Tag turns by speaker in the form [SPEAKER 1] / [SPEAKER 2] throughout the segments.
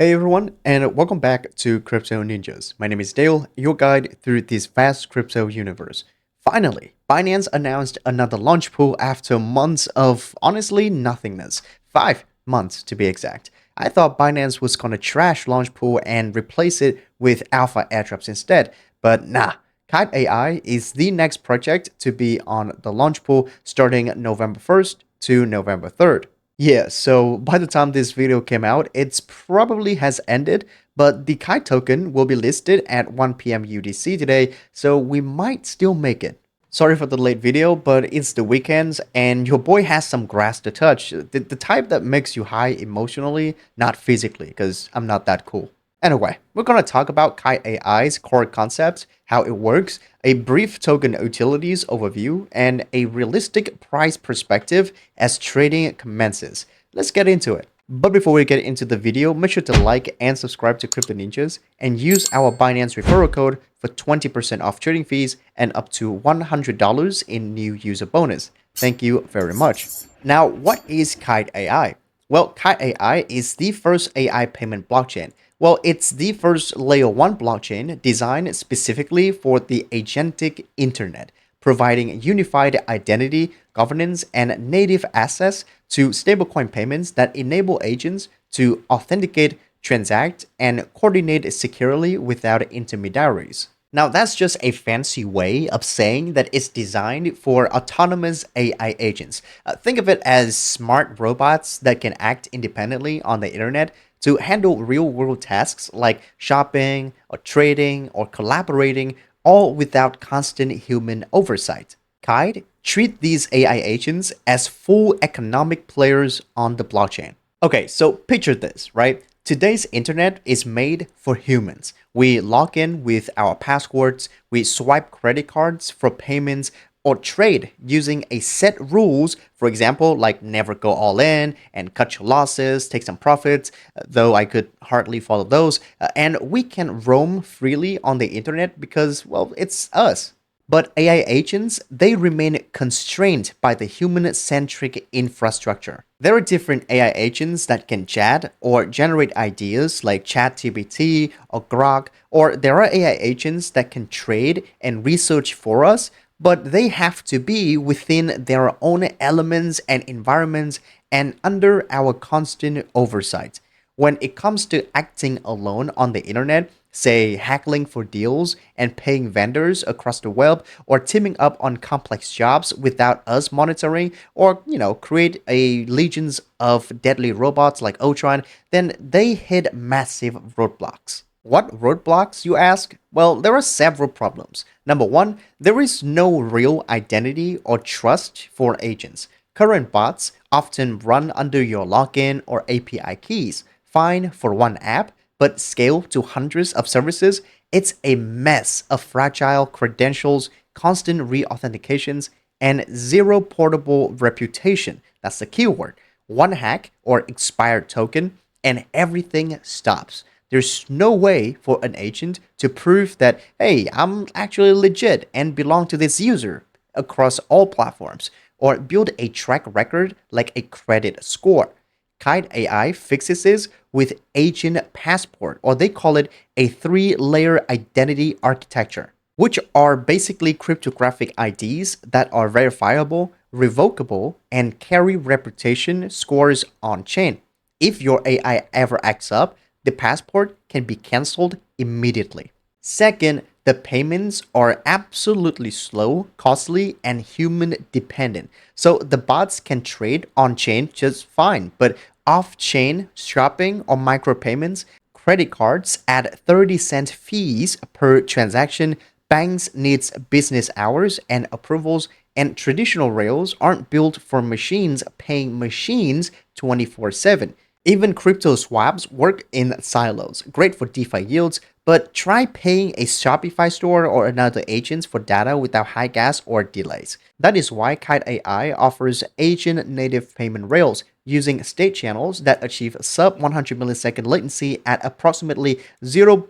[SPEAKER 1] Hey everyone, and welcome back to Crypto Ninjas. My name is Dale, your guide through this vast crypto universe. Finally, Binance announced another launch pool after months of honestly nothingness. 5 months to be exact. I thought Binance was gonna trash launch pool and replace it with alpha airdrops instead, but nah. Kite AI is the next project to be on the launch pool starting November 1st to November 3rd. Yeah, so by the time this video came out, it's probably has ended, but the Kite token will be listed at 1 p.m. UTC today, so we might still make it. Sorry for the late video, but it's the weekends and your boy has some grass to touch. The type that makes you high emotionally, not physically, because I'm not that cool. Anyway, we're going to talk about Kite AI's core concepts, how it works, a brief token utilities overview, and a realistic price perspective as trading commences. Let's get into it. But before we get into the video, make sure to like and subscribe to CryptoNinjas and use our Binance referral code for 20% off trading fees and up to $100 in new user bonus. Thank you very much. Now, what is Kite AI? Well, Kite AI is the first AI payment blockchain. Well, it's the first layer 1 blockchain designed specifically for the Agentic Internet, providing unified identity, governance, and native access to stablecoin payments that enable agents to authenticate, transact, and coordinate securely without intermediaries. Now, that's just a fancy way of saying that it's designed for autonomous AI agents. Think of it as smart robots that can act independently on the internet to handle real world tasks like shopping or trading or collaborating, all without constant human oversight. Kite treat these AI agents as full economic players on the blockchain. Okay, so picture this, right? Today's internet is made for humans. We log in with our passwords, we swipe credit cards for payments, or trade using a set rules, for example, like never go all in and cut your losses, take some profits, though I could hardly follow those, and we can roam freely on the internet because, well, it's us. But AI agents, they remain constrained by the human-centric infrastructure. There are different AI agents that can chat or generate ideas like ChatGPT or Grok, or there are AI agents that can trade and research for us, but they have to be within their own elements and environments and under our constant oversight. When it comes to acting alone on the internet, say haggling for deals and paying vendors across the web or teaming up on complex jobs without us monitoring or create a legions of deadly robots like Ultron, then they hit massive roadblocks. What roadblocks, you ask? Well, there are several problems. Number one, there is no real identity or trust for agents. Current bots often run under your login or API keys. Fine for one app, but scale to hundreds of services, it's a mess of fragile credentials, constant re-authentications, and zero portable reputation. That's the keyword. One hack or expired token, and everything stops. There's no way for an agent to prove that, hey, I'm actually legit and belong to this user across all platforms, or build a track record like a credit score. Kite AI fixes this with Agent Passport, or they call it a three-layer identity architecture, which are basically cryptographic IDs that are verifiable, revocable, and carry reputation scores on chain. If your AI ever acts up, the passport can be cancelled immediately. Second, the payments are absolutely slow, costly, and human dependent. So the bots can trade on chain just fine, but off chain shopping or micropayments, credit cards add 30-cent fees per transaction, banks needs business hours and approvals, and traditional rails aren't built for machines paying machines 24/7. Even crypto swaps work in silos, great for DeFi yields, but try paying a Shopify store or another agent for data without high gas or delays. That is why Kite AI offers agent native payment rails using state channels that achieve sub 100 millisecond latency at approximately 0.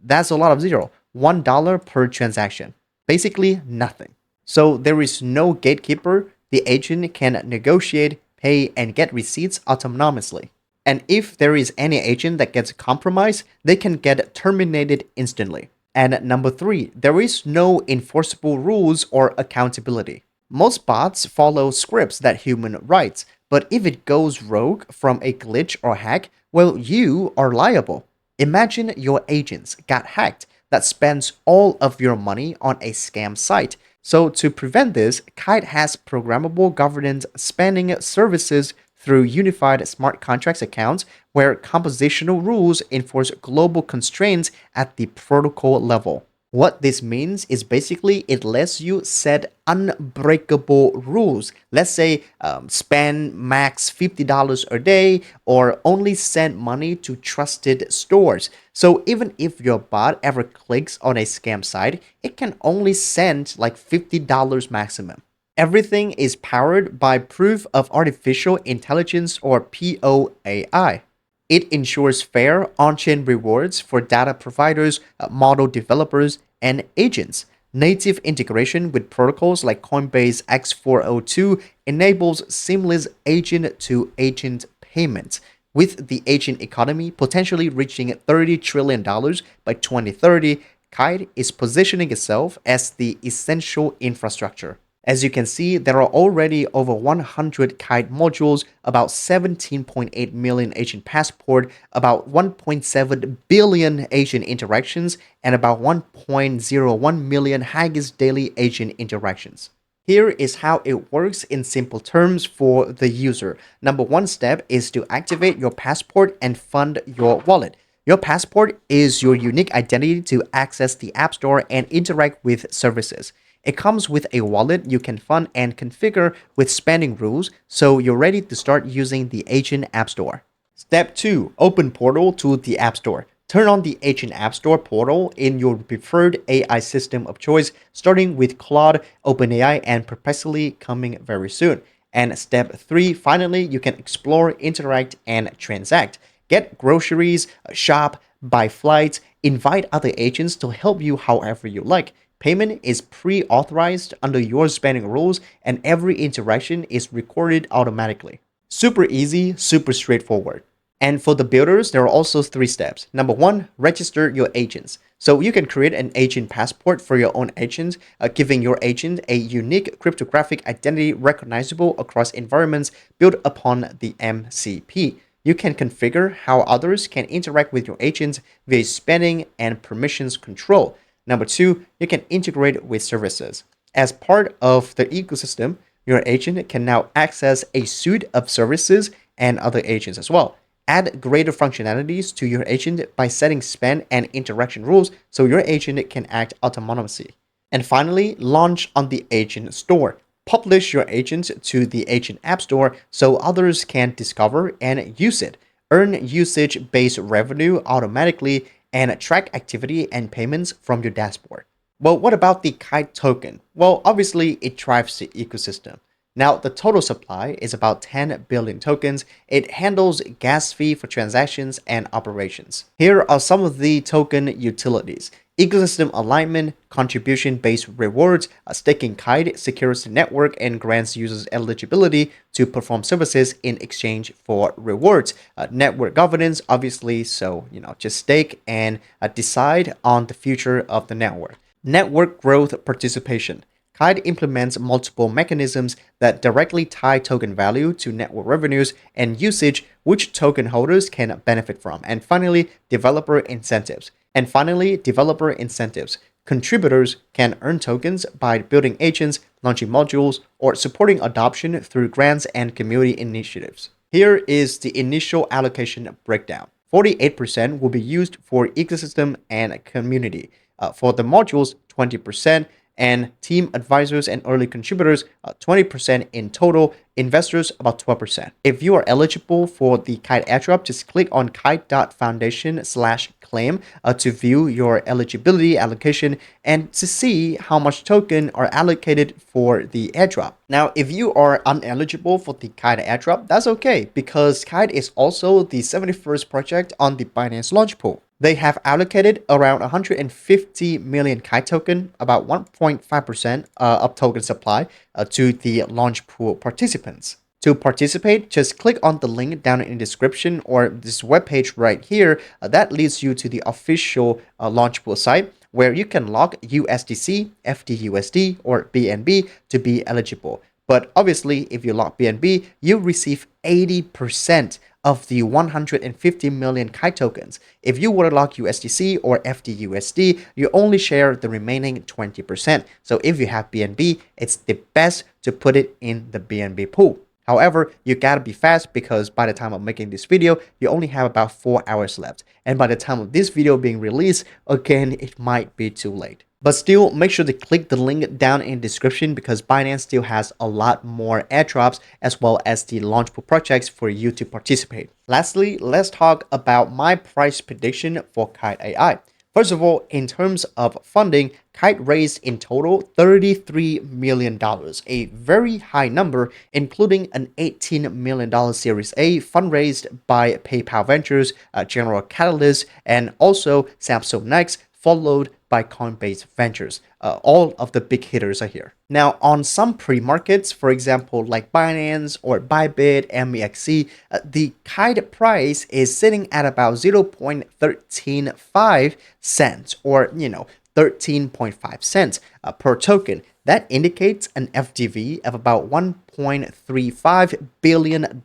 [SPEAKER 1] That's a lot of zero, $1 per transaction. Basically nothing. So there is no gatekeeper. The agent can negotiate, pay, and get receipts autonomously. And if there is any agent that gets compromised, they can get terminated instantly. And number three, there is no enforceable rules or accountability. Most bots follow scripts that human writes, but if it goes rogue from a glitch or hack, well, you are liable. Imagine your agents got hacked that spends all of your money on a scam site. So to prevent this, Kite has programmable governance spanning services through unified smart contracts accounts where compositional rules enforce global constraints at the protocol level. What this means is basically it lets you set unbreakable rules. Let's say spend max $50 a day or only send money to trusted stores. So even if your bot ever clicks on a scam site, it can only send like $50 maximum. Everything is powered by proof of artificial intelligence or POAI. It ensures fair on-chain rewards for data providers, model developers, and agents. Native integration with protocols like Coinbase X402 enables seamless agent-to-agent payments, with the agent economy potentially reaching $30 trillion by 2030. Kite is positioning itself as the essential infrastructure. As you can see, there are already over 100 Kite modules, about 17.8 million agent passport, about 1.7 billion agent interactions, and about 1.01 million Haggis daily agent interactions. Here is how it works in simple terms for the user. Number one step is to activate your passport and fund your wallet. Your passport is your unique identity to access the App Store and interact with services. It comes with a wallet you can fund and configure with spending rules, so you're ready to start using the Agent App Store. Step 2. Open portal to the App Store. Turn on the Agent App Store portal in your preferred AI system of choice, starting with Claude, OpenAI, and Perplexity coming very soon. And step 3, finally, you can explore, interact, and transact. Get groceries, shop, buy flights, invite other agents to help you however you like. Payment is pre-authorized under your spending rules, and every interaction is recorded automatically. Super easy, super straightforward. And for the builders, there are also 3 steps. Number 1, register your agents. So you can create an agent passport for your own agent, giving your agent a unique cryptographic identity recognizable across environments built upon the MCP. You can configure how others can interact with your agents via spending and permissions control. Number 2, you can integrate with services. As part of the ecosystem, your agent can now access a suite of services and other agents as well. Add greater functionalities to your agent by setting spend and interaction rules so your agent can act autonomously. And finally, launch on the Agent Store. Publish your agent to the Agent App Store so others can discover and use it. Earn usage-based revenue automatically and track activity and payments from your dashboard. Well, what about the KITE token? Well, obviously, it drives the ecosystem. Now, the total supply is about 10 billion tokens. It handles gas fee for transactions and operations. Here are some of the token utilities. Ecosystem alignment, contribution-based rewards, staking Kite secures the network and grants users eligibility to perform services in exchange for rewards. Network governance, obviously, so just stake and decide on the future of the network. Network growth participation. Kite implements multiple mechanisms that directly tie token value to network revenues and usage, which token holders can benefit from. And finally, developer incentives. Contributors can earn tokens by building agents, launching modules, or supporting adoption through grants and community initiatives. Here is the initial allocation breakdown. 48% will be used for ecosystem and community. For the modules, 20%, and team advisors and early contributors, 20% in total, investors about 12%. If you are eligible for the KITE airdrop, just click on kite.foundation/claim to view your eligibility allocation and to see how much token are allocated for the airdrop. Now, if you are ineligible for the KITE airdrop, that's okay, because KITE is also the 71st project on the Binance Launchpool. They have allocated around 150 million KITE token, about 1.5% of token supply, to the Launchpool participants. To participate, just click on the link down in the description or this webpage right here. That leads you to the official Launchpool site where you can log USDC, FDUSD, or BNB to be eligible. But obviously, if you log BNB, you receive 80% of the 150 million KITE tokens. If you were to log USDC or FDUSD, you only share the remaining 20%. So if you have BNB, it's the best to put it in the BNB pool. However, you gotta be fast because by the time of making this video, you only have about 4 hours left. And by the time of this video being released, again, it might be too late. But still, make sure to click the link down in the description because Binance still has a lot more airdrops as well as the Launchpool projects for you to participate. Lastly, let's talk about my price prediction for KITE AI. First of all, in terms of funding, KITE raised in total $33 million, a very high number, including an $18 million Series A fundraised by PayPal Ventures, General Catalyst, and also Samsung Next, followed by Coinbase Ventures. All of the big hitters are here. Now, on some pre-markets, for example, like Binance or Bybit, MEXC, the KITE price is sitting at about 0.135 cents or, 13.5 cents per token. That indicates an FDV of about $1.35 billion.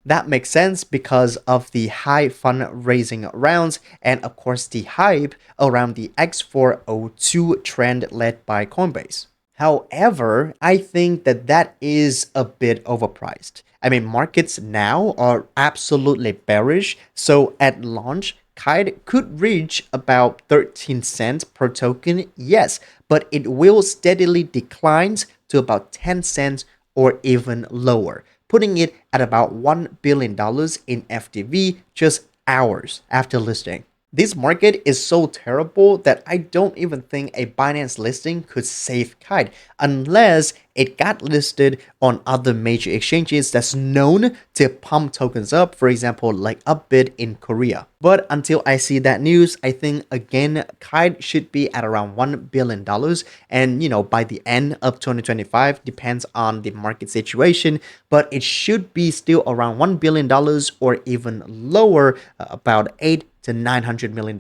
[SPEAKER 1] That makes sense because of the high fundraising rounds and of course the hype around the X402 trend led by Coinbase. However, I think that is a bit overpriced. I mean, markets now are absolutely bearish, so at launch, KITE could reach about 13 cents per token, yes, but it will steadily decline to about 10 cents or even lower, putting it at about $1 billion in FDV just hours after listing. This market is so terrible that I don't even think a Binance listing could save KITE unless it got listed on other major exchanges that's known to pump tokens up, for example, like Upbit in Korea. But until I see that news, I think again, KITE should be at around $1 billion. And by the end of 2025, depends on the market situation, but it should be still around $1 billion or even lower, about $800 to $900 million.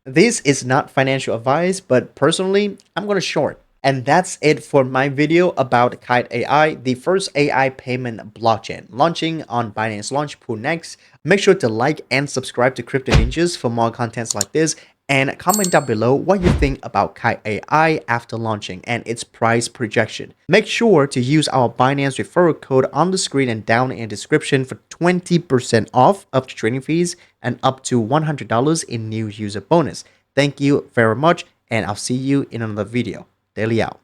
[SPEAKER 1] This is not financial advice, but personally, I'm gonna short. And that's it for my video about KITE AI, the first AI payment blockchain, launching on Binance Launchpool next. Make sure to like and subscribe to CryptoNinjas for more contents like this, and comment down below what you think about KITE AI after launching and its price projection. Make sure to use our Binance referral code on the screen and down in the description for 20% off of the trading fees and up to $100 in new user bonus. Thank you very much, and I'll see you in another video. Daily out.